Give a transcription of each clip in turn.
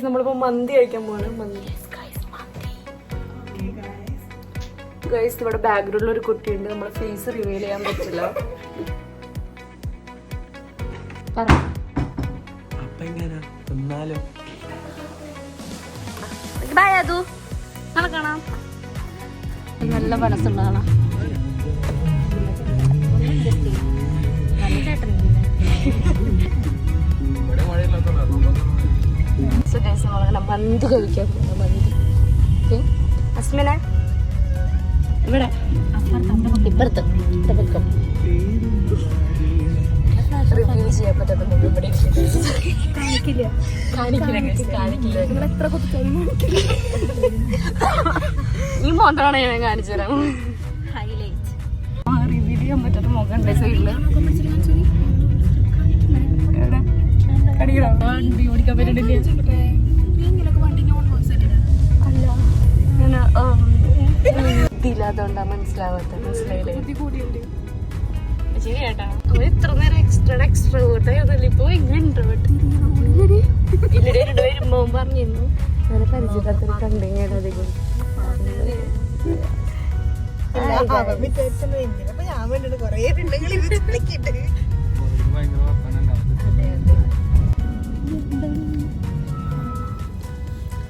നമ്മളിപ്പോ മന്തി കഴിക്കാൻ പോവാണ്. മന്തി ഗൈസ്, ഇവിടെ ബാക്ക്ഗ്രൗണ്ടിൽ ഒരു കുട്ടിയുണ്ട്. നമ്മളെ ഫേസ് റിവീൽ ചെയ്യാൻ പറ്റില്ല. കാണാം. നല്ല മനസ്സുള്ളതാണ്. മന്തി കഴിക്കാൻ പോകുന്ന മന്തി. അസ്മിന ഇവിടെ ഇപ്പുറത്ത് റിവ്യൂ ചെയ്യാൻ പറ്റാത്ത ഇവിടെ ഈ മോന്താണ് ഞാൻ കാണിച്ചു തരാം. ഹൈലൈറ്റ് റിവ്യൂ ചെയ്യാൻ പറ്റാത്ത മുഖം ഉണ്ട് സൈഡില്. വണ്ടി ഓടിക്കാൻ പറ്റണില്ല. അല്ല ഇതില്ലാത്തോണ്ടാ മനസ്സിലായില്ലേ? ശരിയാട്ടാ, ഇത്ര നേരം എക്സ്ട്രാ ആയിരുന്നല്ലോ. ഇപ്പൊ എങ്ങനെ ഇൻട്രോവേർട്ട് ഇല്ലടെ വരുമ്പോ പറഞ്ഞിരുന്നു അങ്ങനെ പരിചയപ്പെട്ടൊരു കണ്ടെങ്കിൽ അധികം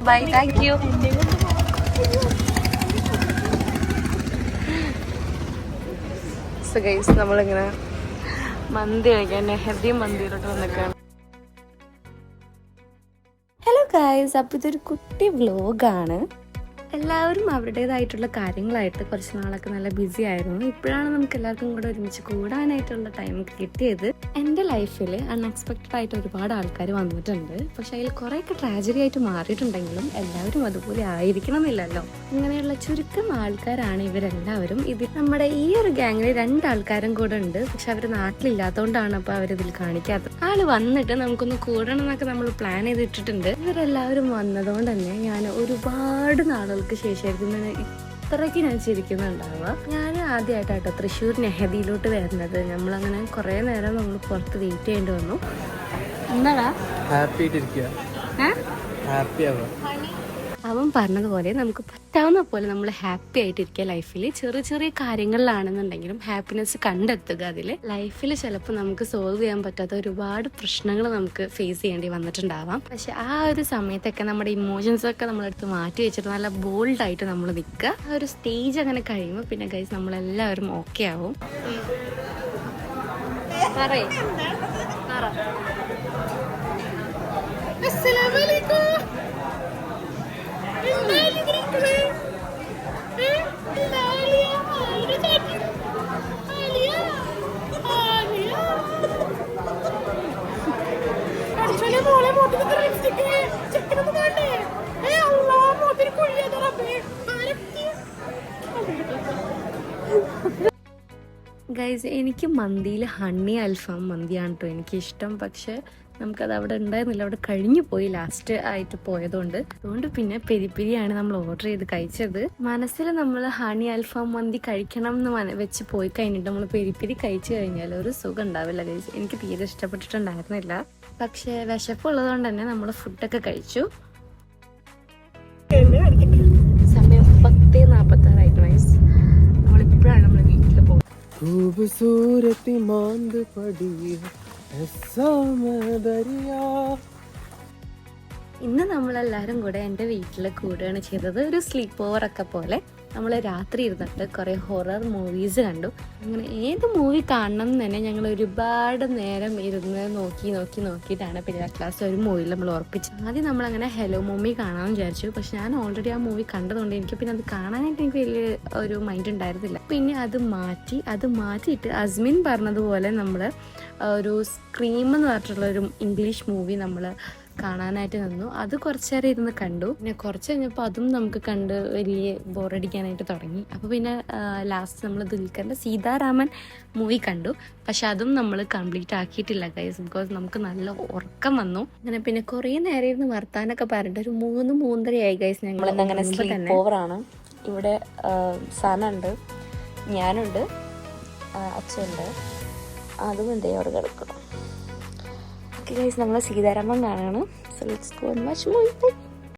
ബൈ. Thank you. ഗൈസ്, നമ്മളിങ്ങനെ മന്തി കഴിക്കാൻ നെഹദി മന്തിയിലോട്ട് വന്നിട്ടാണ്. ഹലോ ഗൈസ്, അപ്പോൾ ഇതൊരു കുട്ടി വ്ലോഗാണ്. എല്ലാവരും അവരുടേതായിട്ടുള്ള കാര്യങ്ങളായിട്ട് കുറച്ച് നാളൊക്കെ നല്ല ബിസി ആയിരുന്നു. ഇപ്പോഴാണ് നമുക്ക് എല്ലാവർക്കും കൂടെ ഒരുമിച്ച് കൂടാനായിട്ടുള്ള ടൈം കിട്ടിയത്. എൻ്റെ ലൈഫിൽ അൺഎക്സ്പെക്റ്റഡ് ആയിട്ട് ഒരുപാട് ആൾക്കാർ വന്നിട്ടുണ്ട്. പക്ഷെ അതിൽ കുറേയൊക്കെ ട്രാജഡി ആയിട്ട് മാറിയിട്ടുണ്ടെങ്കിലും എല്ലാവരും അതുപോലെ ആയിരിക്കണം എന്നില്ലല്ലോ. ഇങ്ങനെയുള്ള ചുരുക്കം ആൾക്കാരാണ് ഇവരെല്ലാവരും. ഇതിൽ നമ്മുടെ ഈ ഒരു ഗ്യാങ്ങിൽ 2 ആൾക്കാരും കൂടെ ഉണ്ട്. പക്ഷെ അവർ നാട്ടിലില്ലാത്തതുകൊണ്ടാണ് അപ്പോൾ അവരിതിൽ കാണിക്കാത്തത്. ആള് വന്നിട്ട് നമുക്കൊന്ന് കൂടണം എന്നൊക്കെ നമ്മൾ പ്ലാൻ ചെയ്തിട്ടിട്ടുണ്ട്. ഇവരെല്ലാവരും വന്നതുകൊണ്ട് തന്നെ ഞാൻ ഒരുപാട് നാളുകൾക്ക് ശേഷമായിരിക്കും ഇത്രയ്ക്ക് ഞാൻ ചിരിക്കുന്നുണ്ടാവുക. ഞാൻ ആദ്യമായിട്ടാട്ടോ തൃശ്ശൂർ നെഹദിയിലോട്ട് വരുന്നത്. നമ്മളങ്ങനെ കുറേ നേരം നമ്മൾ പുറത്ത് വെയിറ്റ് ചെയ്യേണ്ടി വന്നു. എന്താടാ അവൻ പറഞ്ഞതുപോലെ നമുക്ക് പറ്റാവുന്ന പോലെ നമ്മൾ ഹാപ്പി ആയിട്ടിരിക്കുക ലൈഫിൽ. ചെറിയ ചെറിയ കാര്യങ്ങളിലാണെന്നുണ്ടെങ്കിലും ഹാപ്പിനെസ് കണ്ടെത്തുക. അതിൽ ലൈഫിൽ ചിലപ്പോൾ നമുക്ക് സോൾവ് ചെയ്യാൻ പറ്റാത്ത ഒരുപാട് പ്രശ്നങ്ങൾ നമുക്ക് ഫേസ് ചെയ്യേണ്ടി വന്നിട്ടുണ്ടാവാം. പക്ഷെ ആ ഒരു സമയത്തൊക്കെ നമ്മുടെ ഇമോഷൻസൊക്കെ നമ്മളെടുത്ത് മാറ്റി വെച്ചിട്ട് നല്ല ബോൾഡായിട്ട് നമ്മൾ നിൽക്കുക. ആ ഒരു സ്റ്റേജ് അങ്ങനെ കഴിയുമ്പോൾ പിന്നെ ഗൈസ് നമ്മളെല്ലാവരും ഓക്കെ ആവും. ഗൈസ്, എനിക്ക് മന്തിയിൽ ഹണി അൽഫാം മന്തിയാണ് കേട്ടോ എനിക്കിഷ്ടം. പക്ഷെ നമുക്കത് അവിടെ ഉണ്ടായിരുന്നില്ല, അവിടെ കഴിഞ്ഞു പോയി ലാസ്റ്റ് ആയിട്ട് പോയതുകൊണ്ട്. അതുകൊണ്ട് പിന്നെ പെരിപ്പെരിയാണ് നമ്മൾ ഓർഡർ ചെയ്ത് കഴിച്ചത്. മനസ്സിൽ നമ്മൾ ഹണി അൽഫാം മന്തി കഴിക്കണം എന്ന് വെച്ച് പോയി കഴിഞ്ഞിട്ട് നമ്മൾ പെരിപ്പെരി കഴിച്ചു കഴിഞ്ഞാൽ ഒരു സുഖം ഉണ്ടാവില്ല ഗൈസ്. എനിക്ക് തീരെ ഇഷ്ടപ്പെട്ടിട്ടുണ്ടായിരുന്നില്ല. പക്ഷെ വിശപ്പുള്ളതുകൊണ്ട് തന്നെ നമ്മൾ ഫുഡൊക്കെ കഴിച്ചു. സമയം 10:46 ഗൈസ്. നമ്മളിപ്പോഴാണ് നമ്മൾ വീട്ടിൽ പോകുന്നത്. ഇന്ന് നമ്മളെല്ലാവരും കൂടെ എൻ്റെ വീട്ടിൽ കൂടുകയാണ് ചെയ്തത്. ഒരു സ്ലീപ്പ് ഓവറൊക്കെ പോലെ നമ്മൾ രാത്രി ഇരുന്നിട്ട് കുറേ ഹൊറർ മൂവീസ് കണ്ടു. അങ്ങനെ ഏത് മൂവി കാണണം എന്ന് തന്നെ ഞങ്ങൾ ഒരുപാട് നേരം ഇരുന്ന് നോക്കിയിട്ടാണ് പിന്നെ ക്ലാസ് ഒരു മൂവിയിൽ നമ്മൾ ഉറപ്പിച്ചത്. ആദ്യം നമ്മളങ്ങനെ ഹലോ മമ്മി കാണാമെന്ന് വിചാരിച്ചു. പക്ഷെ ഞാൻ ഓൾറെഡി ആ മൂവി കണ്ടതുകൊണ്ട് എനിക്ക് പിന്നെ അത് കാണാനായിട്ട് എനിക്ക് വലിയ ഒരു മൈൻഡ് ഉണ്ടായിരുന്നില്ല. പിന്നെ അത് മാറ്റിയിട്ട് അസ്മിൻ പറഞ്ഞതുപോലെ നമ്മൾ ഒരു സ്ക്രീം എന്ന് പറഞ്ഞിട്ടുള്ളൊരു ഇംഗ്ലീഷ് മൂവി നമ്മൾ കാണാനായിട്ട് നിന്നു. അത് കുറച്ച് നേരം ഇരുന്ന് കണ്ടു. പിന്നെ കുറച്ച് കഴിഞ്ഞപ്പോൾ അതും നമുക്ക് കണ്ട് വലിയ ബോറടിക്കാനായിട്ട് തുടങ്ങി. അപ്പോൾ പിന്നെ ലാസ്റ്റ് നമ്മൾ ദുൽഖറിൻ്റെ സീതാരാമൻ മൂവി കണ്ടു. പക്ഷെ അതും നമ്മൾ കംപ്ലീറ്റ് ആക്കിയിട്ടില്ല ഗൈസ്, ബിക്കോസ് നമുക്ക് നല്ല ഉറക്കം വന്നു. അങ്ങനെ പിന്നെ കുറേ നേരം ഇരുന്ന് വർത്താനൊക്കെ പറഞ്ഞിട്ട് ഒരു 3-3:30 ഗൈസ്. ഞങ്ങൾ അങ്ങനെ സ്ലീപ്പ് ഓവറാണ്. ഇവിടെ സനുണ്ട്, ഞാനുണ്ട്, അച്ഛനുണ്ട്, അതും എന്തേ അവിടെ കിടക്കണം. ഓക്കെ ഗൈസ്, നമ്മൾ സീതാരാമൻ കാണാണ്. So let's go and watch movie.